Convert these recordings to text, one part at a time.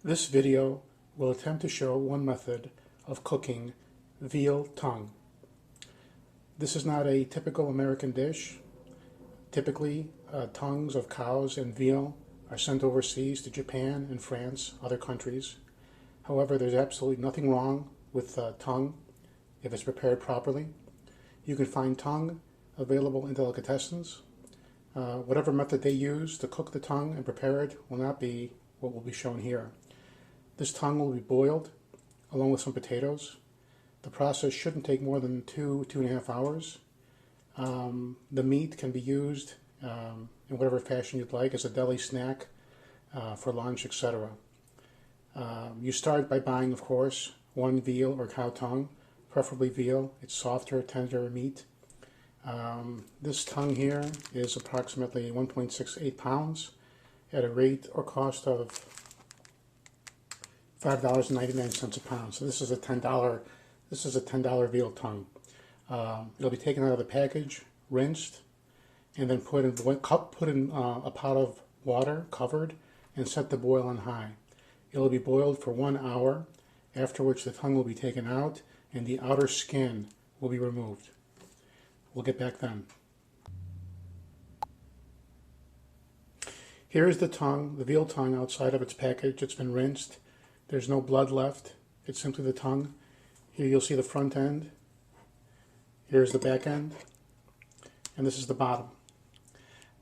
This video will attempt to show one method of cooking veal tongue. This is not a typical American dish. Typically, tongues of cows and veal are sent overseas to Japan and France, other countries. However, there's absolutely nothing wrong with tongue if it's prepared properly. You can find tongue available in delicatessens. Whatever method they use to cook the tongue and prepare it will not be what will be shown here. This tongue will be boiled along with some potatoes. The process shouldn't take more than 2.5 hours. The meat can be used in whatever fashion you'd like as a deli snack for lunch, etc. You start by buying, of course, one veal or cow tongue, preferably veal. It's softer, tender meat. This tongue here is approximately 1.68 pounds at a rate or cost of $5.99 a pound. So this is a $10 veal tongue. It'll be taken out of the package, rinsed, and then put in a pot of water, covered, and set to boil on high. It'll be boiled for 1 hour, after which the tongue will be taken out and the outer skin will be removed. We'll get back then. Here is the tongue, the veal tongue outside of its package. It's been rinsed. There's no blood left. It's simply the tongue. Here you'll see the front end. Here's the back end. And this is the bottom.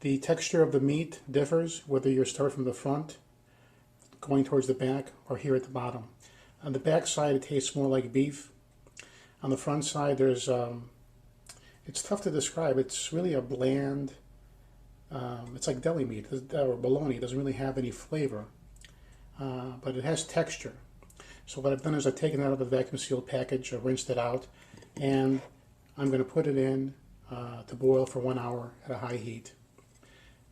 The texture of the meat differs whether you start from the front, going towards the back, or here at the bottom. On the back side, it tastes more like beef. On the front side, there's it's tough to describe. It's really a bland, it's like deli meat or bologna. It doesn't really have any flavor, but it has texture. So what I've done is I've taken it out of a vacuum sealed package, I've rinsed it out, and I'm going to put it in to boil for 1 hour at a high heat.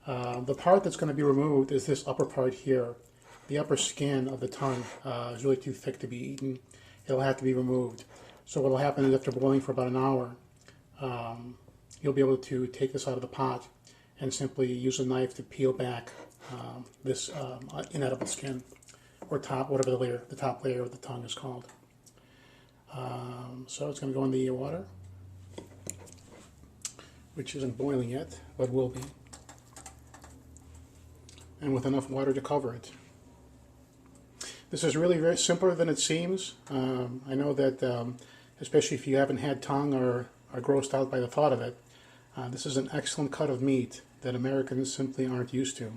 The part that's going to be removed is this upper part here. The upper skin of the tongue is really too thick to be eaten. It'll have to be removed. So what will happen is after boiling for about an hour, you'll be able to take this out of the pot and simply use a knife to peel back this inedible skin, or top, whatever the top layer of the tongue is called. So it's going to go in the water, which isn't boiling yet, but will be, and with enough water to cover it. This is really very simpler than it seems. I know that, especially if you haven't had tongue or are grossed out by the thought of it, this is an excellent cut of meat that Americans simply aren't used to.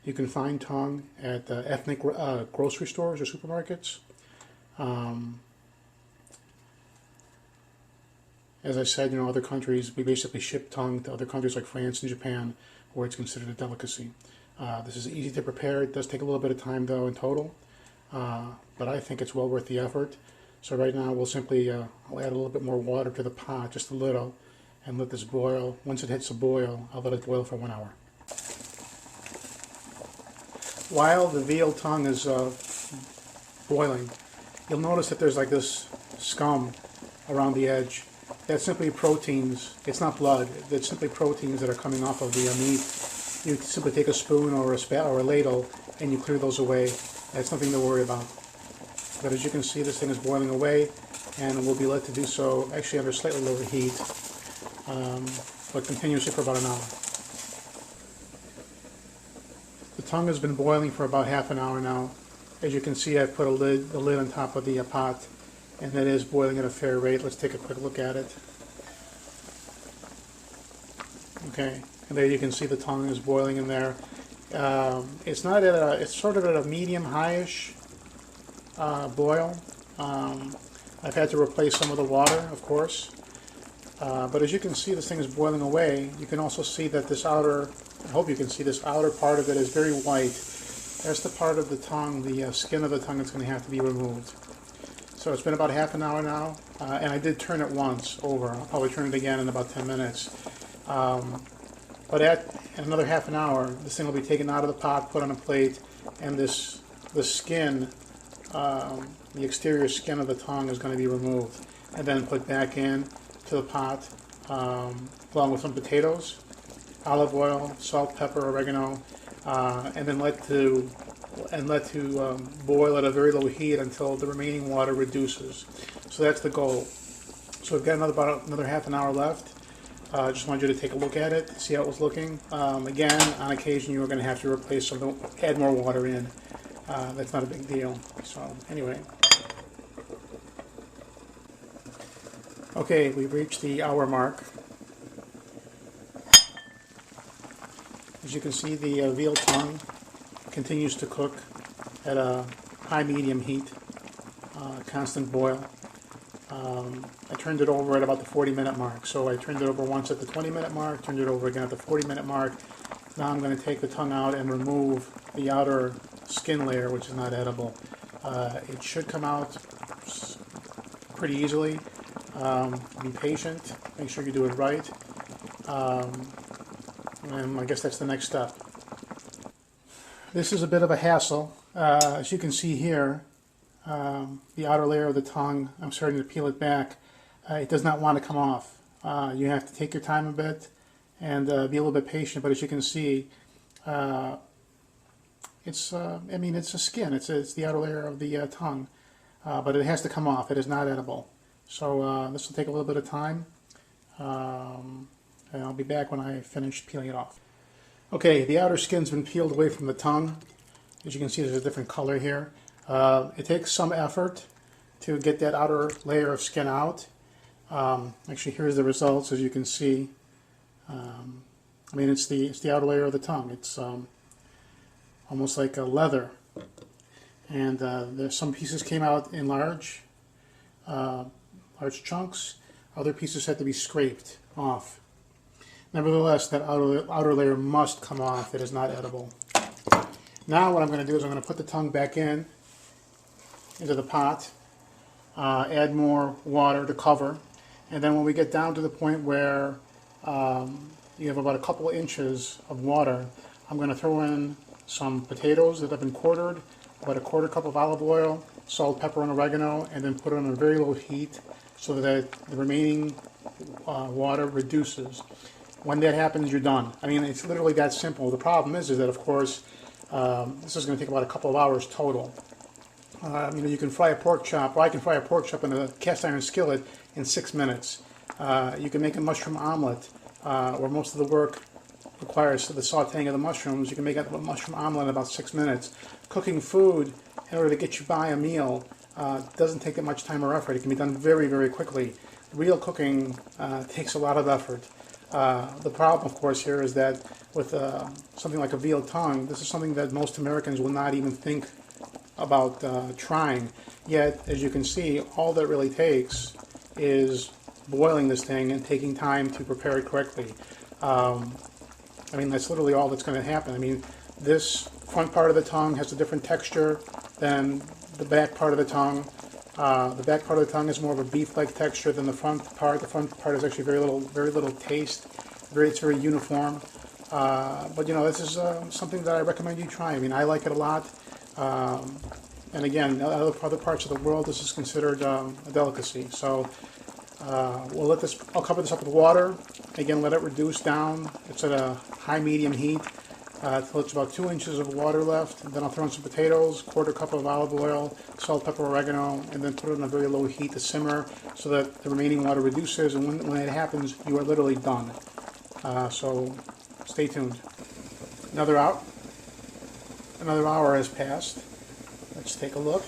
You can find tongue at ethnic grocery stores or supermarkets. As I said, other countries, we basically ship tongue to other countries like France and Japan, where it's considered a delicacy. This is easy to prepare. It does take a little bit of time, though, in total, but I think it's well worth the effort. So right now we'll simply, I'll add a little bit more water to the pot, just a little, and let this boil. Once it hits a boil, I'll let it boil for 1 hour. While the veal tongue is boiling, you'll notice that there's like this scum around the edge. That's simply proteins. It's not blood. It's simply proteins that are coming off of the meat. You simply take a spoon or a ladle and you clear those away. That's nothing to worry about. But as you can see, this thing is boiling away, and will be let to do so actually under slightly lower heat, but continuously for about an hour. The tongue has been boiling for about half an hour now. As you can see, I've put a lid on top of the pot, and that is boiling at a fair rate. Let's take a quick look at it. Okay, and there you can see the tongue is boiling in there. It's not at a, it's sort of at a medium-high-ish boil. I've had to replace some of the water, of course, but as you can see, this thing is boiling away. You can also see that this outer, I hope you can see this outer part of it is very white. That's the part of the tongue, the skin of the tongue, that's going to have to be removed. So it's been about half an hour now, and I did turn it once over. I'll probably turn it again in about 10 minutes. But at another half an hour, this thing will be taken out of the pot, put on a plate, and the skin, the exterior skin of the tongue is going to be removed, and then put back in to the pot, along with some potatoes, olive oil, salt, pepper, oregano, and then let to and let to boil at a very low heat until the remaining water reduces. So that's the goal. So we've got about another half an hour left. Just wanted you to take a look at it, see how it was looking. Again, on occasion you're going to have to replace some, add more water in. That's not a big deal. So anyway. Okay, we've reached the hour mark. As you can see, the veal tongue continues to cook at a high-medium heat, constant boil. I turned it over at about the 40-minute mark. So I turned it over once at the 20-minute mark, turned it over again at the 40-minute mark. Now I'm going to take the tongue out and remove the outer skin layer, which is not edible. It should come out pretty easily. Be patient, make sure you do it right. And I guess that's the next step. This is a bit of a hassle. As you can see here, the outer layer of the tongue, I'm starting to peel it back. It does not want to come off. You have to take your time a bit and be a little bit patient, but as you can see, it's a skin. It's the outer layer of the tongue, but it has to come off. It is not edible. So this will take a little bit of time, and I'll be back when I finish peeling it off. Okay, the outer skin's been peeled away from the tongue. As you can see, there's a different color here. It takes some effort to get that outer layer of skin out. Actually, here's the results. As you can see, it's the outer layer of the tongue. It's almost like a leather, and there's some pieces came out in large chunks. Other pieces had to be scraped off. Nevertheless, that outer layer must come off. It is not edible. Now what I'm going to do is I'm going to put the tongue back into the pot, add more water to cover, and then when we get down to the point where you have about a couple inches of water, I'm going to throw in some potatoes that have been quartered, about a quarter cup of olive oil, salt, pepper, and oregano, and then put it on a very low heat so that the remaining water reduces. When that happens, you're done. It's literally that simple. The problem is that, of course, this is going to take about a couple of hours total. You can fry a pork chop, or I can fry a pork chop in a cast iron skillet in 6 minutes. You can make a mushroom omelet, where most of the work requires the sauteing of the mushrooms. You can make a mushroom omelet in about 6 minutes. Cooking food in order to get you by a meal doesn't take that much time or effort. It can be done very, very quickly. Real cooking takes a lot of effort. The problem, of course, here is that with something like a veal tongue, this is something that most Americans will not even think about trying. Yet, as you can see, all that really takes is boiling this thing and taking time to prepare it correctly. That's literally all that's going to happen. This front part of the tongue has a different texture than the back part of the tongue. The back part of the tongue is more of a beef-like texture than the front part. The front part is actually very little taste. It's very uniform. But this is something that I recommend you try. I like it a lot. And again, other parts of the world, this is considered a delicacy. So I'll cover this up with water. Again, let it reduce down. It's at a high-medium heat until it's about 2 inches of water left. And then I'll throw in some potatoes, quarter cup of olive oil, salt, pepper, oregano, and then put it on a very low heat to simmer so that the remaining water reduces. And when it happens, you are literally done. So stay tuned. Another hour has passed. Let's take a look.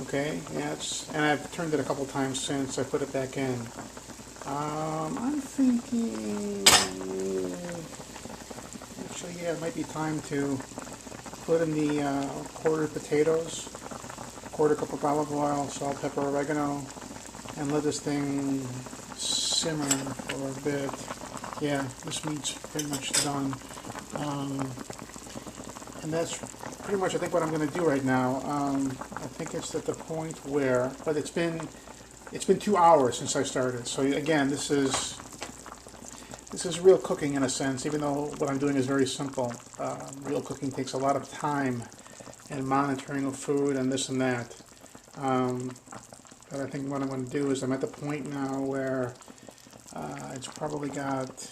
Okay, yes, and I've turned it a couple times since I put it back in. I'm thinking, actually, yeah, it might be time to put in the quartered potatoes, quarter cup of olive oil, salt, pepper, oregano, and let this thing simmer for a bit. Yeah, this meat's pretty much done. And that's pretty much, I think, what I'm going to do right now. I think it's at the point where, but it's been 2 hours since I started. So again, this is real cooking in a sense, even though what I'm doing is very simple. Real cooking takes a lot of time and monitoring of food and this and that. But I think what I'm going to do is I'm at the point now where it's probably got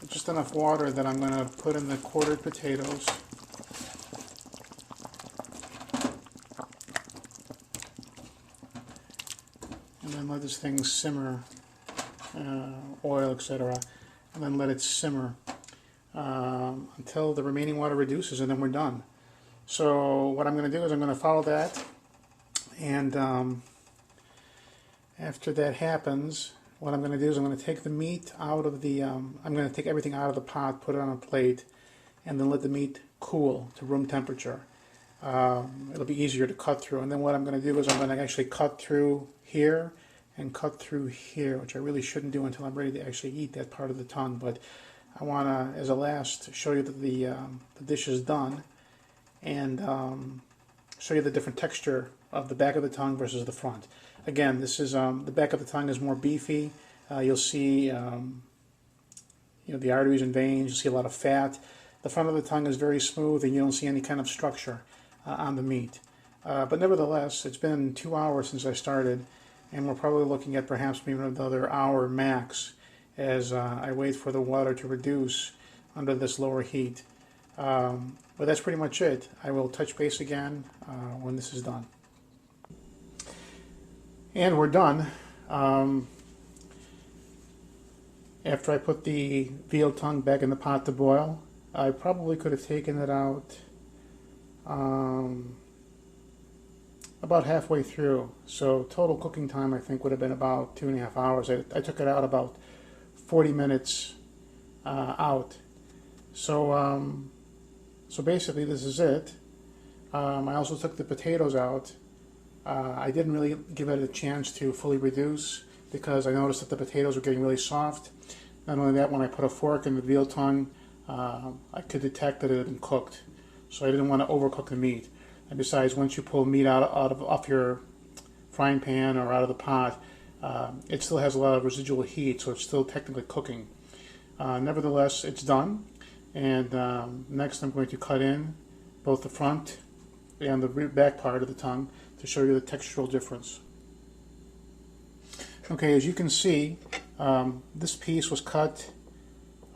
just enough water that I'm going to put in the quartered potatoes. then let this thing simmer, oil, etc., and then let it simmer until the remaining water reduces, and then we're done. So what I'm going to do is I'm going to follow that, and after that happens, what I'm going to do is I'm going to take the meat out of the, I'm going to take everything out of the pot, put it on a plate, and then let the meat cool to room temperature. It'll be easier to cut through. And then what I'm going to do is I'm going to actually cut through here and cut through here, which I really shouldn't do until I'm ready to actually eat that part of the tongue. But I want to, as a last, show you that the dish is done, and show you the different texture of the back of the tongue versus the front. Again, this is the back of the tongue is more beefy. You'll see the arteries and veins. You'll see a lot of fat. The front of the tongue is very smooth, and you don't see any kind of structure on the meat. But nevertheless, it's been 2 hours since I started, and we're probably looking at perhaps maybe another hour max as I wait for the water to reduce under this lower heat. But that's pretty much it. I will touch base again when this is done. And we're done. After I put the veal tongue back in the pot to boil, I probably could have taken it out about halfway through. So total cooking time I think would have been about 2.5 hours. I took it out about 40 minutes out. So so basically this is it. I also took the potatoes out. I didn't really give it a chance to fully reduce because I noticed that the potatoes were getting really soft. Not only that, when I put a fork in the veal tongue, I could detect that it had been cooked. So I didn't want to overcook the meat. And besides, once you pull meat off your frying pan or out of the pot, it still has a lot of residual heat, so it's still technically cooking. Nevertheless, it's done. And next I'm going to cut in both the front and the back part of the tongue to show you the textural difference. Okay, as you can see, this piece was cut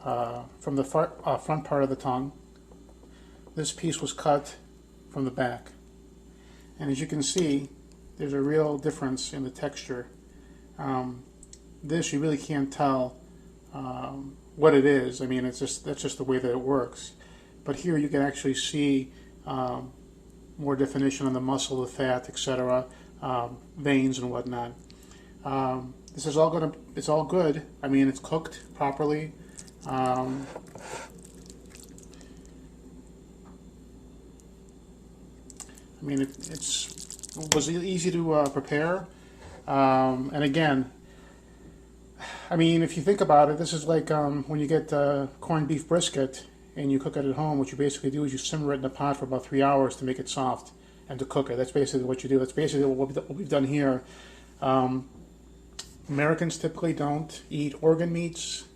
from the front part of the tongue. This piece was cut from the back. And as you can see, there's a real difference in the texture. This you really can't tell what it is. I mean, that's just the way that it works. But here you can actually see more definition on the muscle, the fat, etc., veins and whatnot. This is all it's all good. I mean, it's cooked properly. I mean, it was easy to prepare. And again, I mean, if you think about it, this is like when you get corned beef brisket and you cook it at home. What you basically do is you simmer it in the pot for about 3 hours to make it soft and to cook it. That's basically what you do. That's basically what we've done here. Americans typically don't eat organ meats.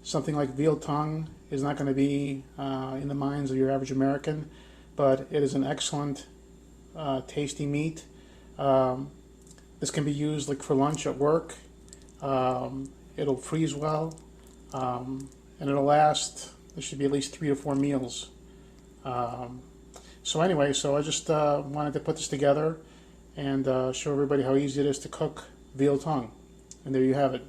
Something like veal tongue is not going to be in the minds of your average American, but it is an excellent, tasty meat. This can be used like for lunch at work. It'll freeze well, and it'll last. There should be at least 3 to 4 meals. So anyway, so I just wanted to put this together and show everybody how easy it is to cook veal tongue. And there you have it.